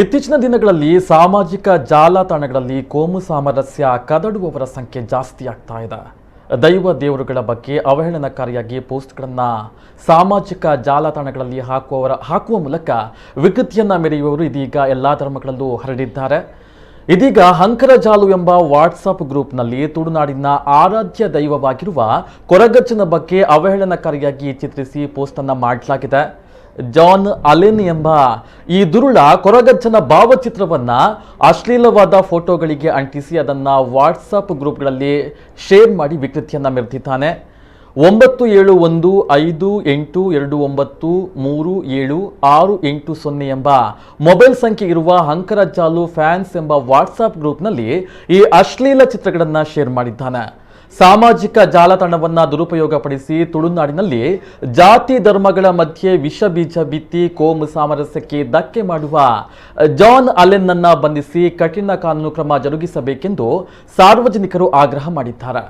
ಇತ್ತೀಚಿನ ದಿನಗಳಲ್ಲಿ ಸಾಮಾಜಿಕ ಜಾಲತಾಣಗಳಲ್ಲಿ ಕೋಮು ಸಾಮರಸ್ಯ ಕದಡುವವರ ಸಂಖ್ಯೆ ಜಾಸ್ತಿ ಆಗ್ತಾ ಇದೆ. ದೈವ ದೇವರುಗಳ ಬಗ್ಗೆ ಅವಹೇಳನಕಾರಿಯಾಗಿ ಪೋಸ್ಟ್ಗಳನ್ನು ಸಾಮಾಜಿಕ ಜಾಲತಾಣಗಳಲ್ಲಿ ಹಾಕುವ ಮೂಲಕ ವಿಕೃತಿಯನ್ನ ಮೆರೆಯುವವರು ಇದೀಗ ಎಲ್ಲಾ ಧರ್ಮಗಳಲ್ಲೂ ಹರಡಿದ್ದಾರೆ. ಇದೀಗ ಹಂಕರಜಾಲು ಎಂಬ ವಾಟ್ಸಾಪ್ ಗ್ರೂಪ್ನಲ್ಲಿ ತುಳುನಾಡಿನ ಆರಾಧ್ಯ ದೈವವಾಗಿರುವ ಕೊರಗಜ್ಜನ ಬಗ್ಗೆ ಅವಹೇಳನಕಾರಿಯಾಗಿ ಚಿತ್ರಿಸಿ ಪೋಸ್ಟ್ ಅನ್ನು ಮಾಡಲಾಗಿದೆ. ಜಾನ್ ಅಲೆನ್ ಎಂಬ ಈ ದುರುಳ ಕೊರಗಜ್ಜನ ಭಾವಚಿತ್ರವನ್ನ ಅಶ್ಲೀಲವಾದ ಫೋಟೋಗಳಿಗೆ ಅಂಟಿಸಿ ಅದನ್ನ ವಾಟ್ಸಪ್ ಗ್ರೂಪ್ಗಳಲ್ಲಿ ಶೇರ್ ಮಾಡಿ ವಿಕೃತಿಯನ್ನ ಮೆರೆದಿದ್ದಾನೆ. 97152829378680 ಎಂಬ ಮೊಬೈಲ್ ಸಂಖ್ಯೆ ಇರುವ ಹಂಕರಜಾಲು ಫ್ಯಾನ್ಸ್ ಎಂಬ ವಾಟ್ಸಾಪ್ ಗ್ರೂಪ್ನಲ್ಲಿ ಈ ಅಶ್ಲೀಲ ಚಿತ್ರಗಳನ್ನು ಶೇರ್ ಮಾಡಿದ್ದಾನೆ. ಸಾಮಾಜಿಕ ಜಾಲತಾಣವನ್ನ ದುರುಪಯೋಗಪಡಿಸಿ ತುಳುನಾಡಿನಲ್ಲಿ ಜಾತಿ ಧರ್ಮಗಳ ಮಧ್ಯೆ ವಿಷ ಬೀಜ ಬಿತ್ತಿ ಕೋಮು ಸಾಮರಸ್ಯಕ್ಕೆ ಧಕ್ಕೆ ಮಾಡುವ ಜಾನ್ ಅಲೆನ್ ಅನ್ನ ಬಂಧಿಸಿ ಕಠಿಣ ಕಾನೂನು ಕ್ರಮ ಜರುಗಿಸಬೇಕೆಂದು ಸಾರ್ವಜನಿಕರು ಆಗ್ರಹ ಮಾಡಿದ್ದಾರೆ.